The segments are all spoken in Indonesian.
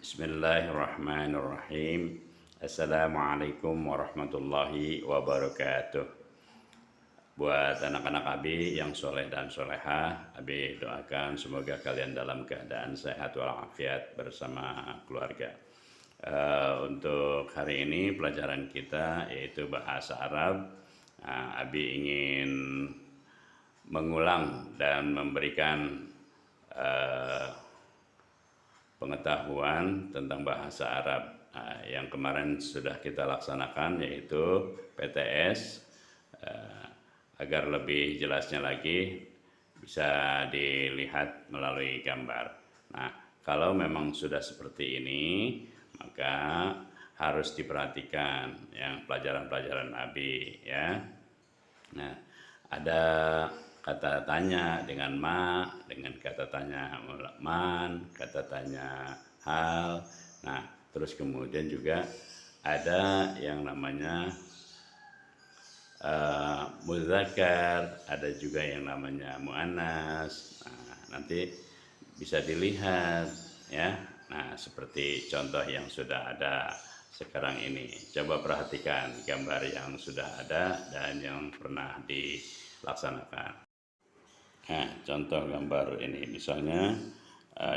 Bismillahirrahmanirrahim. Assalamualaikum warahmatullahi wabarakatuh. Buat anak-anak Abi yang soleh dan solehah, Abi doakan semoga kalian dalam keadaan sehat walafiat bersama keluarga. Untuk hari ini pelajaran kita yaitu bahasa Arab. Abi ingin mengulang dan memberikan pengetahuan tentang bahasa Arab yang kemarin sudah kita laksanakan, yaitu PTS. Agar lebih jelasnya lagi bisa dilihat melalui gambar. Nah, kalau memang sudah seperti ini, maka harus diperhatikan yang pelajaran-pelajaran Abi ya. Nah, ada kata tanya dengan ma, dengan kata tanya man, kata tanya hal. Nah, terus kemudian juga ada yang namanya muzakkar, ada juga yang namanya muannas. Nah, nanti bisa dilihat ya. Nah, seperti contoh yang sudah ada sekarang ini. Coba perhatikan gambar yang sudah ada dan yang pernah dilaksanakan. Nah, contoh gambar ini misalnya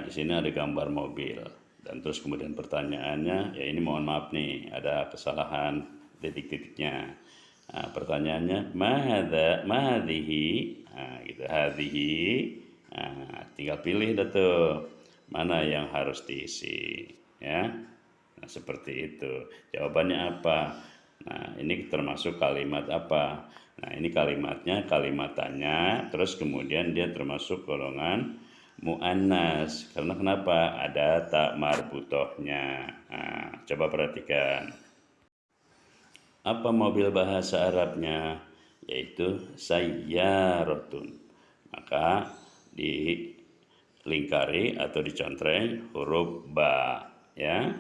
di sini ada gambar mobil dan terus kemudian pertanyaannya ya, ini mohon maaf nih ada kesalahan titik-titiknya. Nah, pertanyaannya mahadhihi, nah, gitu, hadhihi. Nah, tinggal pilih dah tuh mana yang harus diisi ya. Nah, seperti itu. Jawabannya apa? Nah, ini termasuk kalimat apa? Nah, ini kalimatnya kalimat tanya, terus kemudian dia termasuk golongan muannas. Karena kenapa? Ada tak marbutohnya. Nah, coba perhatikan. Apa mobil bahasa Arabnya? Yaitu sayyaratun. Maka dilingkari atau dicontreng huruf ba ya.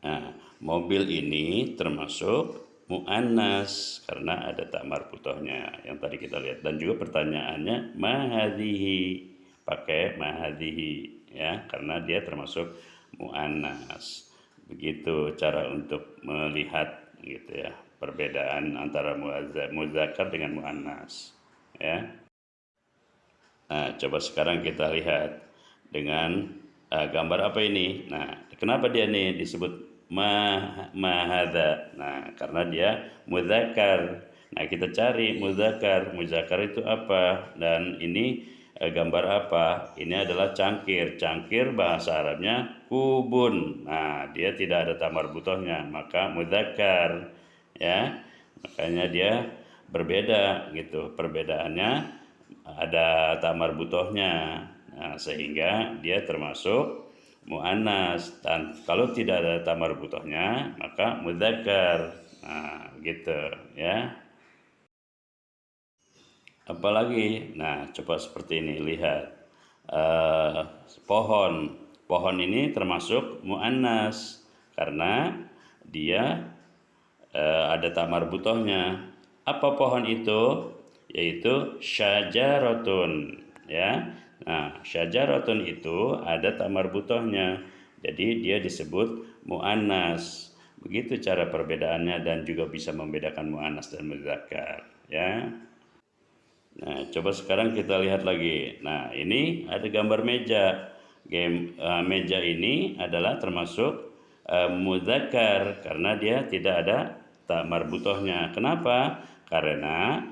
Nah, mobil ini termasuk muannas karena ada tak marbutohnya yang tadi kita lihat, dan juga pertanyaannya mahadhihi, pakai mahadhihi ya karena dia termasuk muannas. Begitu cara untuk melihat gitu ya perbedaan antara muzakkar dengan muannas ya. Nah, coba sekarang kita lihat dengan gambar apa ini. Nah, kenapa dia nih disebut mahadha? Nah, karena dia muzakkar. Nah, kita cari muzakkar. Muzakkar itu apa? Dan ini gambar apa? Ini adalah cangkir. Cangkir bahasa Arabnya kubun. Nah, dia tidak ada ta marbutohnya, maka muzakkar ya. Makanya dia berbeda gitu. Perbedaannya ada ta marbutohnya. Nah, sehingga dia termasuk muannas, dan kalau tidak ada ta marbutohnya maka mudzakkar. Nah, gitu ya. Apalagi, nah coba seperti ini, lihat pohon. Pohon ini termasuk muannas karena dia ada ta marbutohnya. Apa pohon itu? Yaitu syajaratun ya. Nah, syajaratun itu ada ta marbutohnya. Jadi dia disebut muannas. Begitu cara perbedaannya, dan juga bisa membedakan muannas dan mudzakkar ya. Nah, coba sekarang kita lihat lagi. Nah, ini ada gambar meja. Meja ini adalah termasuk mudzakkar karena dia tidak ada ta marbutohnya. Kenapa? Karena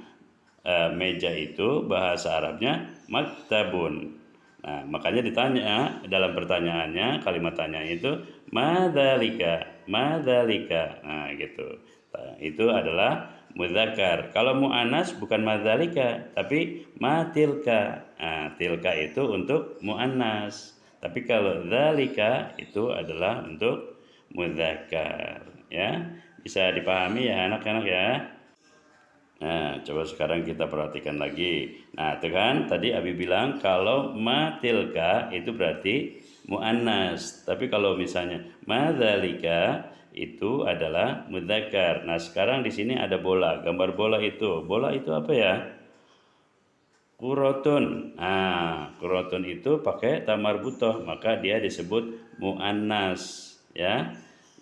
meja itu bahasa Arabnya maktabun. Nah, makanya ditanya dalam pertanyaannya, kalimat tanya itu madzalika, madzalika. Nah, gitu. Nah, itu adalah mudzakkar. Kalau muannas bukan madzalika, tapi matilka. Nah, tilka itu untuk muannas. Tapi kalau dzalika itu adalah untuk mudzakkar, ya. Bisa dipahami ya anak-anak ya. Nah, coba sekarang kita perhatikan lagi. Nah, itu kan tadi Abi bilang kalau matilka itu berarti muannas. Tapi kalau misalnya madzalika itu adalah mudzakkar. Nah, sekarang di sini ada bola, gambar bola itu. Bola itu apa ya? kurotun. Nah, kurotun itu pakai ta marbutoh, maka dia disebut muannas, ya.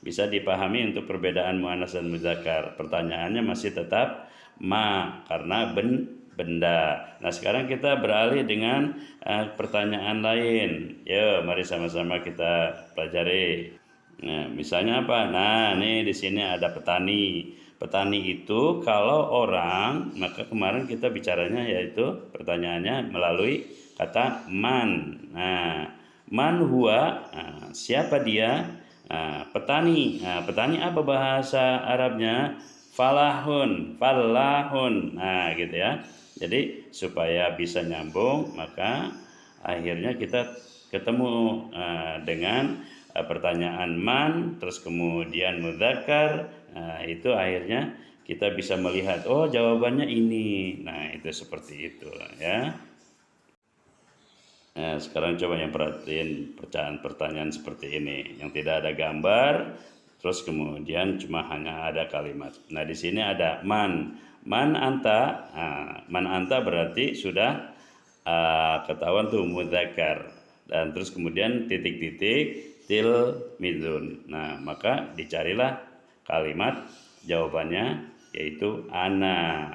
Bisa dipahami untuk perbedaan muannas dan muzakkar. Pertanyaannya masih tetap ma karena benda. Nah, sekarang kita beralih dengan pertanyaan lain. Yuk, mari sama-sama kita pelajari. Nah, misalnya apa? Nah, nih di sini ada petani. Petani itu kalau orang, maka kemarin kita bicaranya yaitu pertanyaannya melalui kata man. Nah, man huwa, nah, siapa dia? Nah, petani. Nah, petani apa bahasa Arabnya? Falahun, falahun. Nah, gitu ya. Jadi supaya bisa nyambung, maka akhirnya kita ketemu dengan pertanyaan man, terus kemudian mudzakkar. Nah, itu akhirnya kita bisa melihat, oh jawabannya ini. Nah, itu seperti itu ya. Nah, sekarang coba yang perhatiin pertanyaan seperti ini, yang tidak ada gambar, terus kemudian cuma hanya ada kalimat. Nah, di sini ada man anta. Nah, man anta berarti sudah ketahuan tuh mudzakkar, dan terus kemudian titik-titik tilmidun. Nah, maka dicarilah kalimat jawabannya yaitu ana.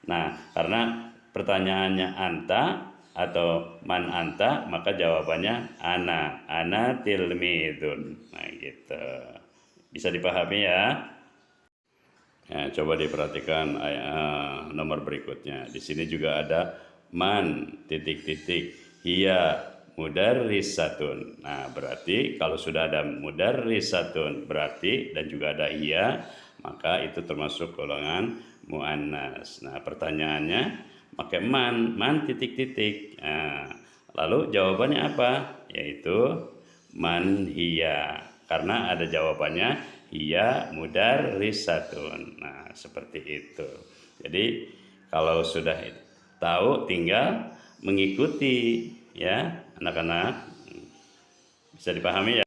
Nah, karena pertanyaannya anta atau man anta, maka jawabannya ana tilmidun. Nah, gitu. Bisa dipahami ya? Nah, coba diperhatikan nomor berikutnya. Di sini juga ada man titik-titik hiya mudarrisatun. Nah, berarti kalau sudah ada mudarrisatun berarti dan juga ada hiya, maka itu termasuk golongan muannas. Nah, pertanyaannya pakai man titik-titik. Nah, lalu jawabannya apa? Yaitu man hiya. Karena ada jawabannya hiya mudarrisatun. Nah, seperti itu. Jadi kalau sudah tahu tinggal mengikuti ya, anak-anak. Bisa dipahami ya?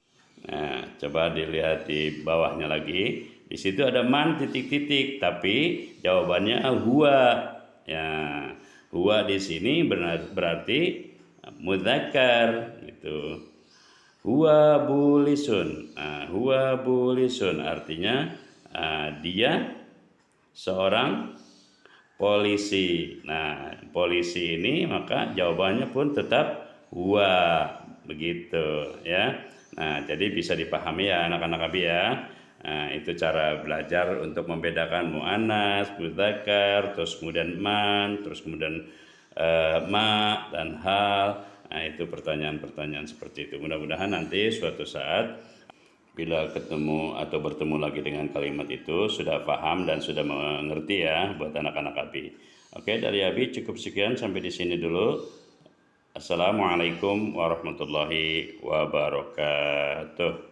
Nah, coba dilihat di bawahnya lagi. Di situ ada man titik-titik, tapi jawabannya huwa. Ya, huwa di sini berarti mudzakkar gitu. Huwa bulisun. Nah, huwa bulisun artinya dia seorang polisi. Nah, polisi ini maka jawabannya pun tetap huwa, begitu ya. Nah, jadi bisa dipahami ya anak-anak Abi ya. Nah, itu cara belajar untuk membedakan muannas, mudzakkar, terus kemudian man, terus kemudian ma dan hal. Nah, itu pertanyaan-pertanyaan seperti itu. Mudah-mudahan nanti suatu saat bila ketemu atau bertemu lagi dengan kalimat itu sudah paham dan sudah mengerti ya buat anak-anak Abi. Oke, dari Abi cukup sekian, sampai di sini dulu. Assalamualaikum warahmatullahi wabarakatuh.